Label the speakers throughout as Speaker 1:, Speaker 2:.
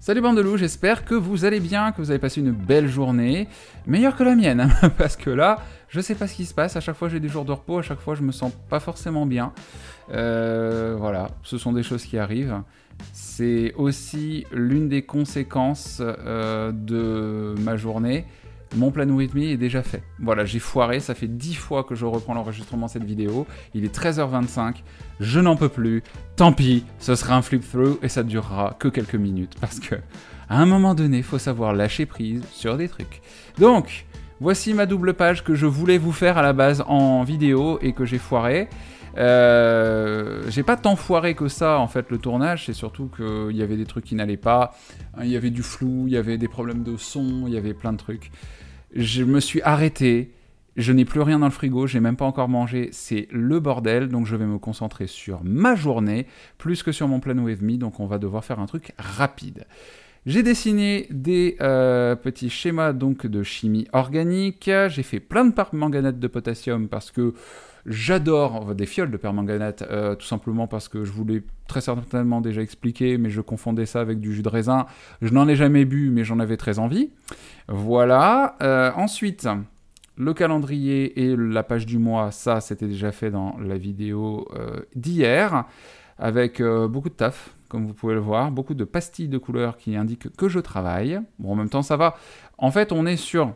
Speaker 1: Salut bande de loups, j'espère que vous allez bien, que vous avez passé une belle journée, meilleure que la mienne, hein, parce que là, je sais pas ce qui se passe, à chaque fois j'ai des jours de repos, à chaque fois je me sens pas forcément bien. Voilà, ce sont des choses qui arrivent. C'est aussi l'une des conséquences de ma journée. Mon plan with me est déjà fait. Voilà, j'ai foiré, ça fait 10 fois que je reprends l'enregistrement de cette vidéo. Il est 13h25, je n'en peux plus. Tant pis, ce sera un flip-through et ça durera que quelques minutes. Parce que, à un moment donné, il faut savoir lâcher prise sur des trucs. Donc, voici ma double page que je voulais vous faire à la base en vidéo et que j'ai foiré. J'ai pas tant foiré que ça en fait le tournage, c'est surtout qu'il y avait des trucs qui n'allaient pas, il y avait du flou, il y avait des problèmes de son, il y avait plein de trucs. Je me suis arrêté, je n'ai plus rien dans le frigo, j'ai même pas encore mangé, c'est le bordel, donc je vais me concentrer sur ma journée, plus que sur mon plan with me, donc on va devoir faire un truc rapide. J'ai dessiné des petits schémas donc de chimie organique, j'ai fait plein de permanganate de potassium parce que j'adore des fioles de permanganate, tout simplement parce que je voulais très certainement déjà expliquer, mais je confondais ça avec du jus de raisin. Je n'en ai jamais bu, mais j'en avais très envie. Voilà. Ensuite, le calendrier et la page du mois, ça c'était déjà fait dans la vidéo d'hier, avec beaucoup de taf, comme vous pouvez le voir, beaucoup de pastilles de couleurs qui indiquent que je travaille. Bon, en même temps, ça va. En fait, on est sur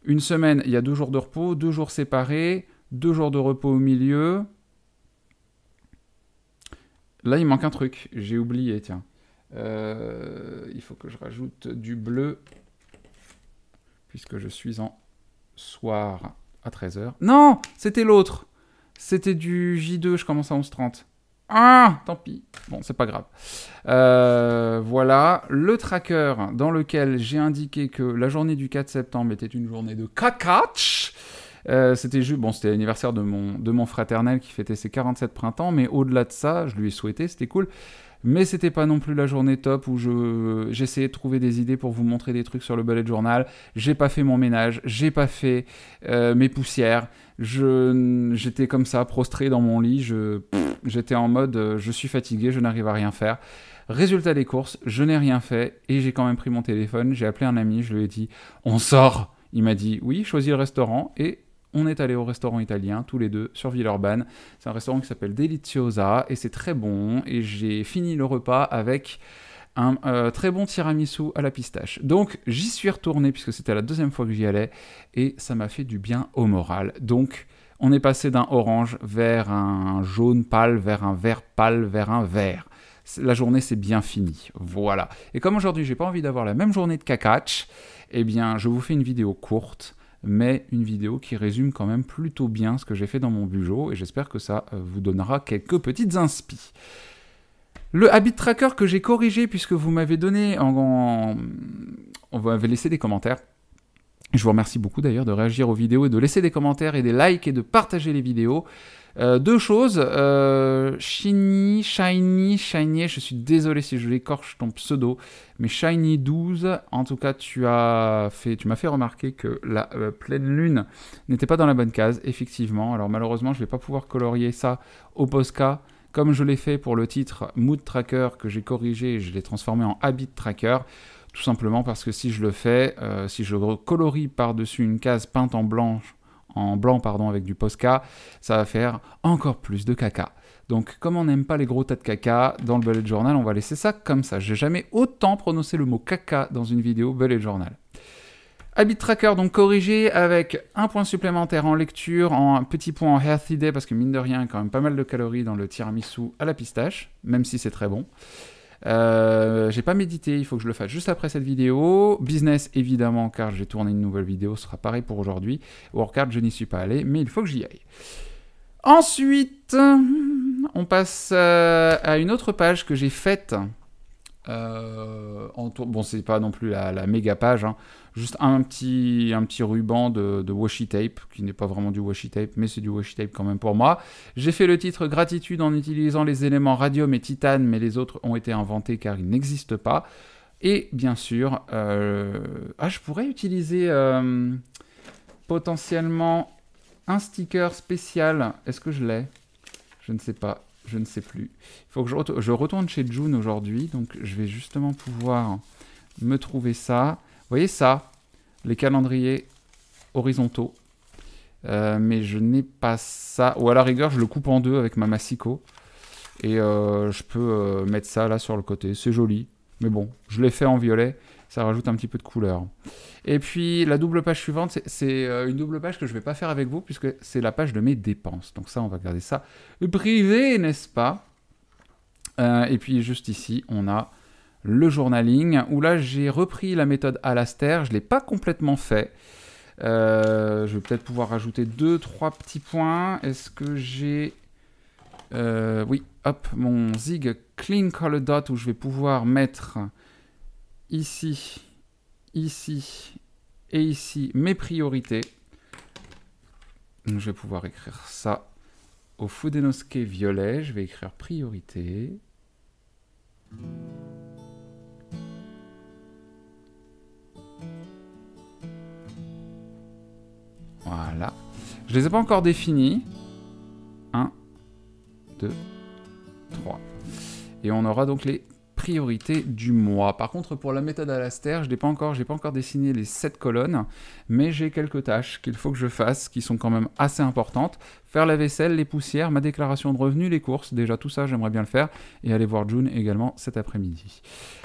Speaker 1: une semaine, il y a 2 jours de repos, 2 jours séparés, 2 jours de repos au milieu. Là, il manque un truc. J'ai oublié, tiens. Il faut que je rajoute du bleu. Puisque je suis en soir à 13h. Non, c'était l'autre. C'était du J2, je commence à 11h30. Ah, tant pis. Bon, c'est pas grave. Voilà, le tracker dans lequel j'ai indiqué que la journée du 4 septembre était une journée de cacatch. C'était juste, bon, c'était l'anniversaire de mon fraternel qui fêtait ses 47 printemps, mais au-delà de ça, je lui ai souhaité, c'était cool. Mais c'était pas non plus la journée top où j'essayais de trouver des idées pour vous montrer des trucs sur le bullet journal. J'ai pas fait mon ménage, j'ai pas fait mes poussières. J'étais comme ça, prostré dans mon lit. J'étais en mode, je suis fatigué, je n'arrive à rien faire. Résultat des courses, je n'ai rien fait et j'ai quand même pris mon téléphone. J'ai appelé un ami, je lui ai dit, on sort. Il m'a dit, oui, choisis le restaurant et on est allé au restaurant italien, tous les deux, sur Villeurbanne. C'est un restaurant qui s'appelle Deliziosa, et c'est très bon. Et j'ai fini le repas avec un très bon tiramisu à la pistache. Donc, j'y suis retourné, puisque c'était la 2e fois que j'y allais, et ça m'a fait du bien au moral. Donc, on est passé d'un orange vers un jaune pâle, vers un vert pâle, vers un vert. La journée, c'est bien fini. Voilà. Et comme aujourd'hui, j'ai pas envie d'avoir la même journée de cacatch, eh bien, je vous fais une vidéo courte, mais une vidéo qui résume quand même plutôt bien ce que j'ai fait dans mon bureau, et j'espère que ça vous donnera quelques petites inspi. Le habit tracker que j'ai corrigé, puisque vous m'avez donné, on m'avait laissé des commentaires. Je vous remercie beaucoup d'ailleurs de réagir aux vidéos et de laisser des commentaires et des likes et de partager les vidéos. 2 choses, Shiny, je suis désolé si je l'écorche ton pseudo, mais Shiny 12, en tout cas tu m'as fait remarquer que la pleine lune n'était pas dans la bonne case, effectivement. Alors malheureusement je ne vais pas pouvoir colorier ça au Posca, comme je l'ai fait pour le titre Mood Tracker que j'ai corrigé et je l'ai transformé en Habit Tracker. Tout simplement parce que si je le fais, si je colorie par-dessus une case peinte en blanc avec du Posca, ça va faire encore plus de caca. Donc comme on n'aime pas les gros tas de caca dans le bullet journal, on va laisser ça comme ça. J'ai jamais autant prononcé le mot caca dans une vidéo bullet journal. Habit tracker donc corrigé avec un point supplémentaire en lecture, un petit point en healthy day parce que mine de rien, il y a quand même pas mal de calories dans le tiramisu à la pistache, même si c'est très bon. J'ai pas médité, il faut que je le fasse juste après cette vidéo. Business évidemment, car j'ai tourné une nouvelle vidéo, ce sera pareil pour aujourd'hui. Workout, je n'y suis pas allé, mais il faut que j'y aille. Ensuite, on passe à une autre page que j'ai faite. Bon, c'est pas non plus la méga page, hein. Juste un petit ruban de washi tape, qui n'est pas vraiment du washi tape, mais c'est du washi tape quand même pour moi. J'ai fait le titre Gratitude en utilisant les éléments radium et titane, mais les autres ont été inventés car ils n'existent pas. Et bien sûr, je pourrais utiliser potentiellement un sticker spécial. Est-ce que je l'ai? Je ne sais pas. Je ne sais plus. Il faut que je retourne chez June aujourd'hui, donc je vais justement pouvoir me trouver ça. Vous voyez ça, les calendriers horizontaux. Mais je n'ai pas ça. Ou à la rigueur, je le coupe en deux avec ma massicot. Et je peux mettre ça là sur le côté. C'est joli. Mais bon, je l'ai fait en violet. Ça rajoute un petit peu de couleur. Et puis, la double page suivante, c'est une double page que je ne vais pas faire avec vous, puisque c'est la page de mes dépenses. Donc ça, on va garder ça privé, n'est-ce pas? Et puis, juste ici, on a le journaling, où là, j'ai repris la méthode Alastair. Je ne l'ai pas complètement fait. Je vais peut-être pouvoir rajouter 2-3 petits points. Est-ce que j'ai... oui, hop, mon Zig Clean Color Dot, où je vais pouvoir mettre ici, ici et ici mes priorités. Donc, je vais pouvoir écrire ça au Fudenosuke violet. Je vais écrire priorité. Voilà. Je les ai pas encore définis. 1, 2, 3. Et on aura donc les priorités du mois. Par contre, pour la méthode Alastair, je n'ai pas encore dessiné les 7 colonnes, mais j'ai quelques tâches qu'il faut que je fasse, qui sont quand même assez importantes. Faire la vaisselle, les poussières, ma déclaration de revenus, les courses. Déjà, tout ça, j'aimerais bien le faire. Et aller voir June également cet après-midi.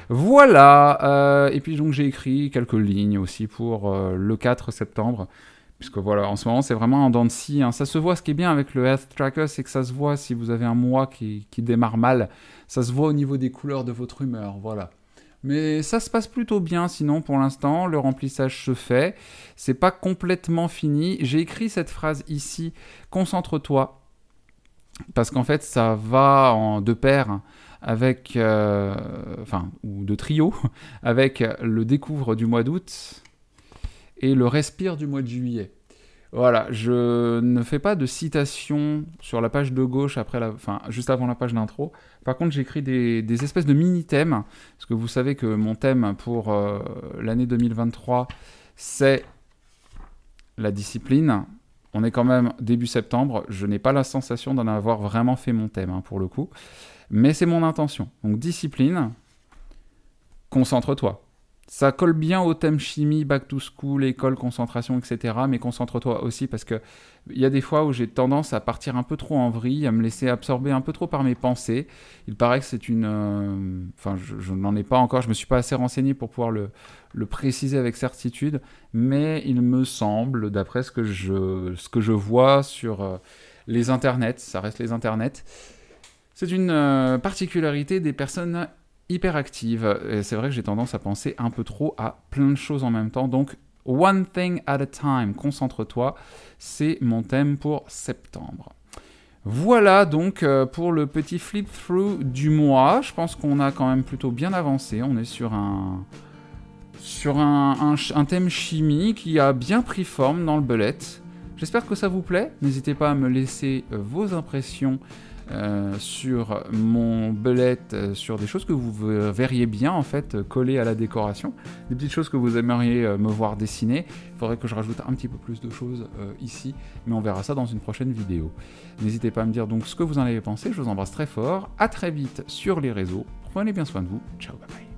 Speaker 1: Voilà. Et puis, donc, j'ai écrit quelques lignes aussi pour le 4 septembre. Puisque voilà, en ce moment, c'est vraiment en dents de scie, hein. Ça se voit, ce qui est bien avec le Health Tracker, c'est que ça se voit si vous avez un mois qui démarre mal. Ça se voit au niveau des couleurs de votre humeur, voilà. Mais ça se passe plutôt bien, sinon, pour l'instant, le remplissage se fait. C'est pas complètement fini. J'ai écrit cette phrase ici, « Concentre-toi », parce qu'en fait, ça va de pair avec... ou de trio, avec le découvre du mois d'août et le respire du mois de juillet. Voilà, je ne fais pas de citation sur la page de gauche juste avant la page d'intro. Par contre, j'écris des espèces de mini-thèmes, parce que vous savez que mon thème pour l'année 2023, c'est la discipline. On est quand même début septembre, je n'ai pas la sensation d'en avoir vraiment fait mon thème, hein, pour le coup. Mais c'est mon intention. Donc discipline, concentre-toi. Ça colle bien au thème chimie, back to school, école, concentration, etc. Mais concentre-toi aussi, parce qu'il y a des fois où j'ai tendance à partir un peu trop en vrille, à me laisser absorber un peu trop par mes pensées. Il paraît que c'est une... je n'en ai pas encore, je ne me suis pas assez renseigné pour pouvoir le préciser avec certitude, mais il me semble, d'après ce que je vois sur les internets, ça reste les internets, c'est une particularité des personnes hyperactive. Et c'est vrai que j'ai tendance à penser un peu trop à plein de choses en même temps. Donc, one thing at a time, concentre-toi, c'est mon thème pour septembre. Voilà donc pour le petit flip-through du mois. Je pense qu'on a quand même plutôt bien avancé. On est sur un thème chimie qui a bien pris forme dans le bullet. J'espère que ça vous plaît. N'hésitez pas à me laisser vos impressions sur mon bullet, sur des choses que vous verriez bien en fait collées à la décoration, des petites choses que vous aimeriez me voir dessiner. Il faudrait que je rajoute un petit peu plus de choses ici, mais on verra ça dans une prochaine vidéo. N'hésitez pas à me dire donc ce que vous en avez pensé. Je vous embrasse très fort, à très vite sur les réseaux, prenez bien soin de vous, ciao, bye bye.